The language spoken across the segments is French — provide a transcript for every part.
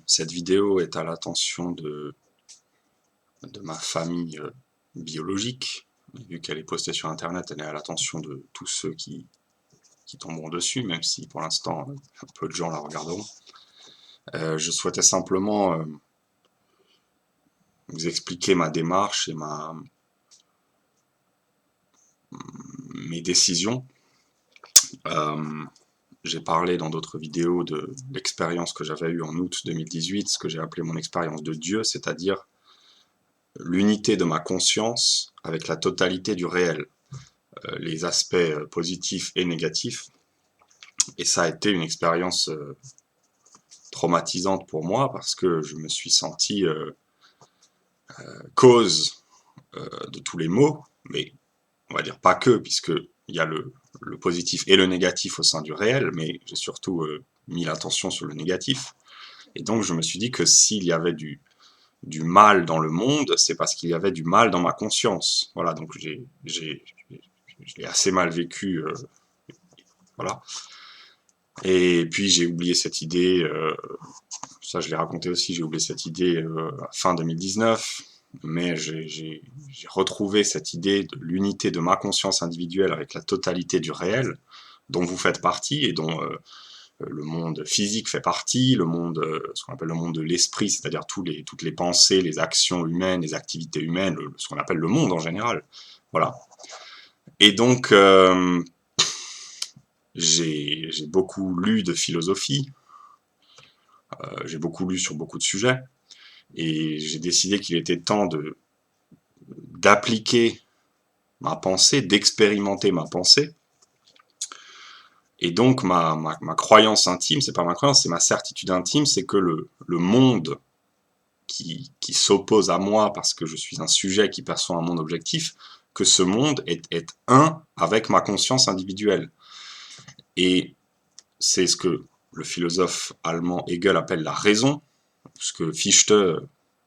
Cette vidéo est à l'attention de ma famille biologique. Vu qu'elle est postée sur Internet, elle est à l'attention de tous ceux qui tomberont dessus, même si pour l'instant, peu de gens la regarderont. Je souhaitais simplement vous expliquer ma démarche et mes décisions. J'ai parlé dans d'autres vidéos de l'expérience que j'avais eue en août 2018, ce que j'ai appelé mon expérience de Dieu, c'est-à-dire l'unité de ma conscience avec la totalité du réel, les aspects positifs et négatifs. Et ça a été une expérience traumatisante pour moi parce que je me suis senti cause de tous les maux, mais on va dire pas que, puisque il y a le positif et le négatif au sein du réel, mais j'ai surtout mis l'attention sur le négatif. Et donc je me suis dit que s'il y avait du mal dans le monde, c'est parce qu'il y avait du mal dans ma conscience. Voilà, donc je l'ai assez mal vécu, voilà. Et puis j'ai oublié cette idée, ça je l'ai raconté aussi, j'ai oublié cette idée fin 2019, mais j'ai retrouvé cette idée de l'unité de ma conscience individuelle avec la totalité du réel, dont vous faites partie et dont le monde physique fait partie, le monde, ce qu'on appelle le monde de l'esprit, c'est-à-dire toutes les pensées, les actions humaines, les activités humaines, ce qu'on appelle le monde en général. Voilà. Et donc, j'ai beaucoup lu de philosophie, j'ai beaucoup lu sur beaucoup de sujets, et j'ai décidé qu'il était temps d'appliquer ma pensée, d'expérimenter ma pensée. Et donc ma croyance intime, c'est pas ma croyance, c'est ma certitude intime, c'est que le monde qui s'oppose à moi parce que je suis un sujet qui perçoit un monde objectif, que ce monde est un avec ma conscience individuelle. Et c'est ce que le philosophe allemand Hegel appelle la raison, ce que Fichte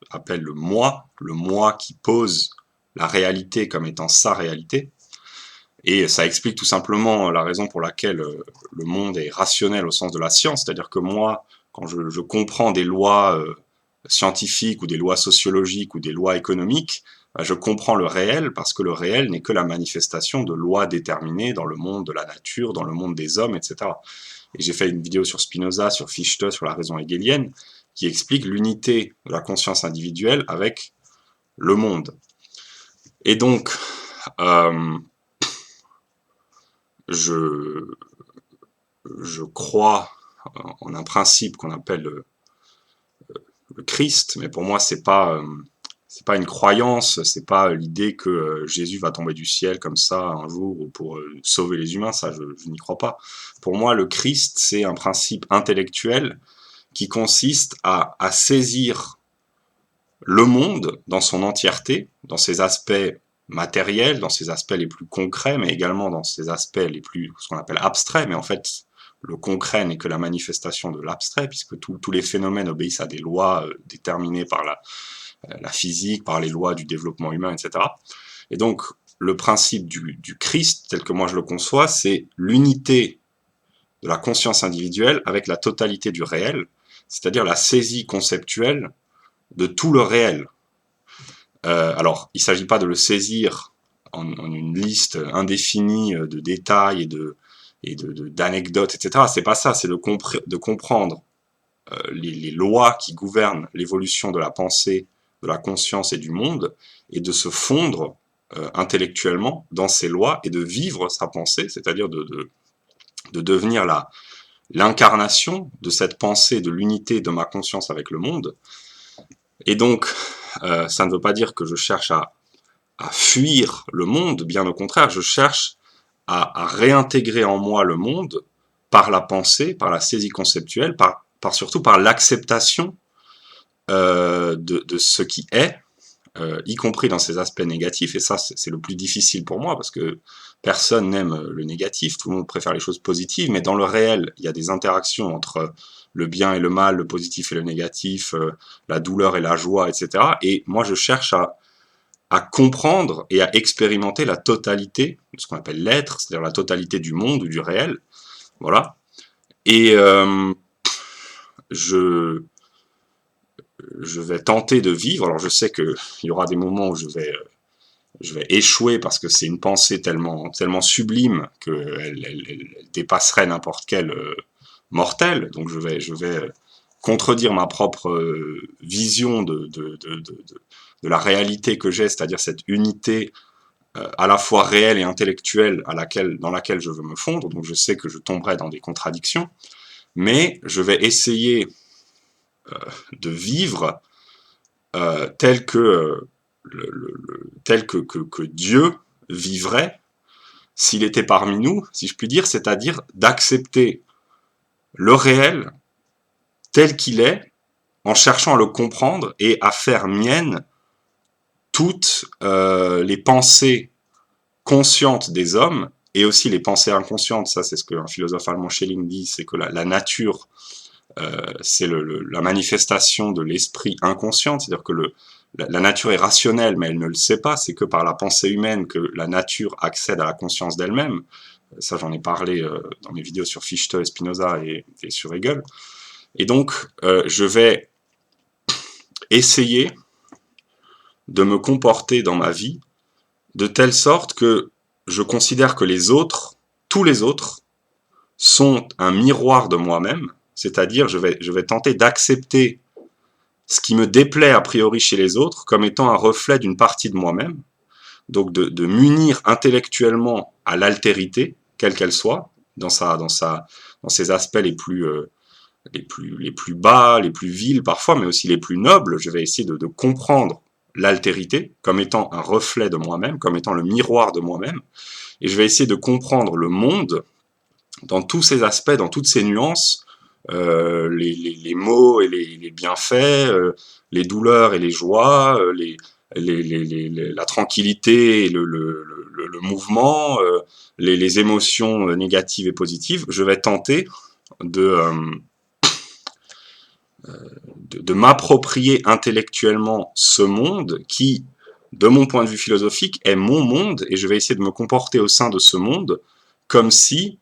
appelle le moi qui pose la réalité comme étant sa réalité. Et ça explique tout simplement la raison pour laquelle le monde est rationnel au sens de la science, c'est-à-dire que moi, quand je comprends des lois scientifiques ou des lois sociologiques ou des lois économiques, je comprends le réel parce que le réel n'est que la manifestation de lois déterminées dans le monde de la nature, dans le monde des hommes, etc. Et j'ai fait une vidéo sur Spinoza, sur Fichte, sur la raison hegelienne, qui explique l'unité de la conscience individuelle avec le monde. Et donc, euh, je crois en un principe qu'on appelle le Christ, mais pour moi c'est pas une croyance, c'est pas l'idée que Jésus va tomber du ciel comme ça un jour pour sauver les humains, ça je n'y crois pas. Pour moi le Christ c'est un principe intellectuel qui consiste à saisir le monde dans son entièreté, dans ses aspects matériels, dans ses aspects les plus concrets, mais également dans ses aspects les plus, ce qu'on appelle abstraits, mais en fait, le concret n'est que la manifestation de l'abstrait, puisque tous les phénomènes obéissent à des lois déterminées par la physique, par les lois du développement humain, etc. Et donc, le principe du Christ, tel que moi je le conçois, c'est l'unité de la conscience individuelle avec la totalité du réel, c'est-à-dire la saisie conceptuelle de tout le réel. Alors, il ne s'agit pas de le saisir en une liste indéfinie de détails d'anecdotes, etc. C'est pas ça, c'est de comprendre les lois qui gouvernent l'évolution de la pensée, de la conscience et du monde, et de se fondre intellectuellement dans ces lois et de vivre sa pensée, c'est-à-dire de devenir l'incarnation de cette pensée, de l'unité de ma conscience avec le monde. Et donc, ça ne veut pas dire que je cherche à fuir le monde, bien au contraire, je cherche à réintégrer en moi le monde par la pensée, par la saisie conceptuelle, surtout par l'acceptation de ce qui est, y compris dans ses aspects négatifs, et ça c'est le plus difficile pour moi, parce que personne n'aime le négatif, tout le monde préfère les choses positives, mais dans le réel, il y a des interactions entre le bien et le mal, le positif et le négatif, la douleur et la joie, etc. Et moi je cherche à comprendre et à expérimenter la totalité de ce qu'on appelle l'être, c'est-à-dire la totalité du monde ou du réel, voilà. Et je vais tenter de vivre. Alors je sais qu'il y aura des moments où je vais échouer parce que c'est une pensée tellement sublime qu'elle dépasserait n'importe quel mortel. Donc je vais contredire ma propre vision de la réalité que j'ai, c'est-à-dire cette unité à la fois réelle et intellectuelle dans laquelle je veux me fondre. Donc je sais que je tomberai dans des contradictions, mais je vais essayer de vivre tel que que Dieu vivrait s'il était parmi nous, si je puis dire, c'est-à-dire d'accepter le réel tel qu'il est, en cherchant à le comprendre et à faire mienne toutes les pensées conscientes des hommes et aussi les pensées inconscientes. Ça, c'est ce qu'un philosophe allemand, Schelling, dit, c'est que la nature, c'est la manifestation de l'esprit inconscient, c'est-à-dire que la nature est rationnelle, mais elle ne le sait pas, c'est que par la pensée humaine que la nature accède à la conscience d'elle-même. Ça, j'en ai parlé dans mes vidéos sur Fichte, Spinoza et sur Hegel. Et donc, je vais essayer de me comporter dans ma vie de telle sorte que je considère que les autres, tous les autres, sont un miroir de moi-même, c'est-à-dire je vais tenter d'accepter ce qui me déplaît a priori chez les autres comme étant un reflet d'une partie de moi-même, donc de m'unir intellectuellement à l'altérité, quelle qu'elle soit, dans ses aspects les plus bas, les plus vils parfois, mais aussi les plus nobles. Je vais essayer de comprendre l'altérité comme étant un reflet de moi-même, comme étant le miroir de moi-même, et je vais essayer de comprendre le monde dans tous ses aspects, dans toutes ses nuances, les maux et les bienfaits, les douleurs et les joies, la tranquillité et le mouvement, les émotions négatives et positives. Je vais tenter de, de m'approprier intellectuellement ce monde qui, de mon point de vue philosophique, est mon monde, et je vais essayer de me comporter au sein de ce monde comme si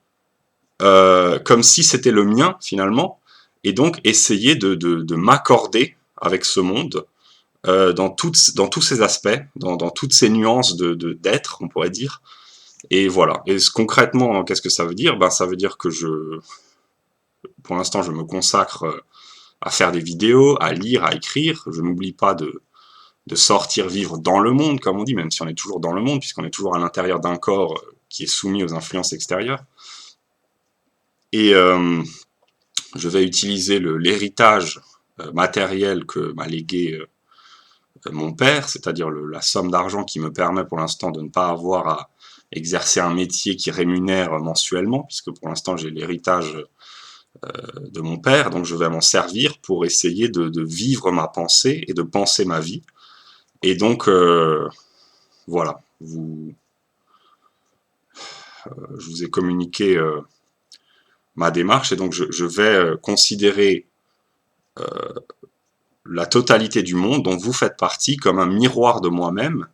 c'était le mien finalement, et donc essayer de m'accorder avec ce monde dans tous ses aspects, dans toutes ses nuances d'être, on pourrait dire. Et voilà. Et concrètement, qu'est-ce que ça veut dire? Ben, ça veut dire que pour l'instant, je me consacre à faire des vidéos, à lire, à écrire. Je n'oublie pas de sortir vivre dans le monde, comme on dit, même si on est toujours dans le monde, puisqu'on est toujours à l'intérieur d'un corps qui est soumis aux influences extérieures. Et je vais utiliser l'héritage matériel que m'a légué mon père, c'est-à-dire la somme d'argent qui me permet pour l'instant de ne pas avoir à exercer un métier qui rémunère mensuellement, puisque pour l'instant j'ai l'héritage de mon père, donc je vais m'en servir pour essayer de vivre ma pensée et de penser ma vie. Et donc, voilà, je vous ai communiqué ma démarche, et donc je vais considérer la totalité du monde dont vous faites partie comme un miroir de moi-même,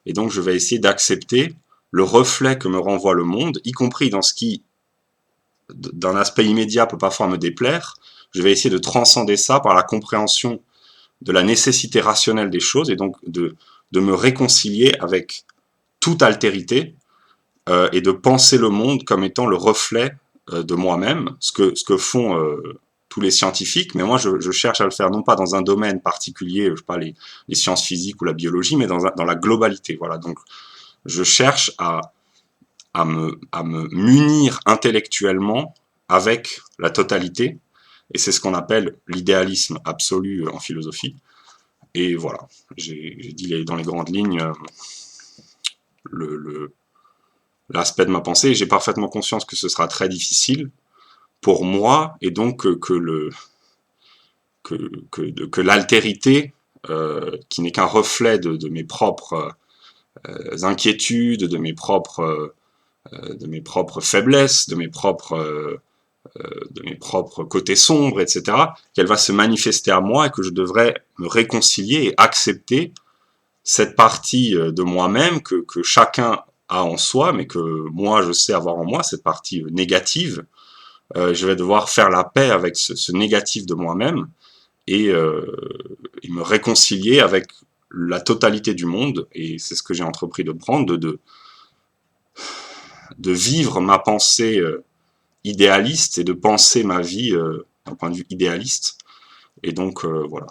et donc je vais essayer d'accepter le reflet que me renvoie le monde, y compris dans ce qui, d'un aspect immédiat, peut parfois me déplaire. Je vais essayer de transcender ça par la compréhension de la nécessité rationnelle des choses, et donc de me réconcilier avec toute altérité, et de penser le monde comme étant le reflet de moi-même, ce que font tous les scientifiques, mais moi je cherche à le faire non pas dans un domaine particulier, je sais pas, les sciences physiques ou la biologie, mais dans la globalité. Voilà, donc je cherche à me munir intellectuellement avec la totalité, et c'est ce qu'on appelle l'idéalisme absolu en philosophie. Et voilà, j'ai dit dans les grandes lignes l'aspect de ma pensée, et j'ai parfaitement conscience que ce sera très difficile pour moi, et donc que l'altérité, qui n'est qu'un reflet de mes propres inquiétudes, de mes propres faiblesses, de mes propres côtés sombres, etc., qu'elle va se manifester à moi, et que je devrais me réconcilier et accepter cette partie de moi-même que chacun a en soi, mais que moi je sais avoir en moi, cette partie négative, je vais devoir faire la paix avec ce négatif de moi-même et, me réconcilier avec la totalité du monde. Et c'est ce que j'ai entrepris de prendre, de vivre ma pensée idéaliste et de penser ma vie d'un point de vue idéaliste. Et donc, voilà.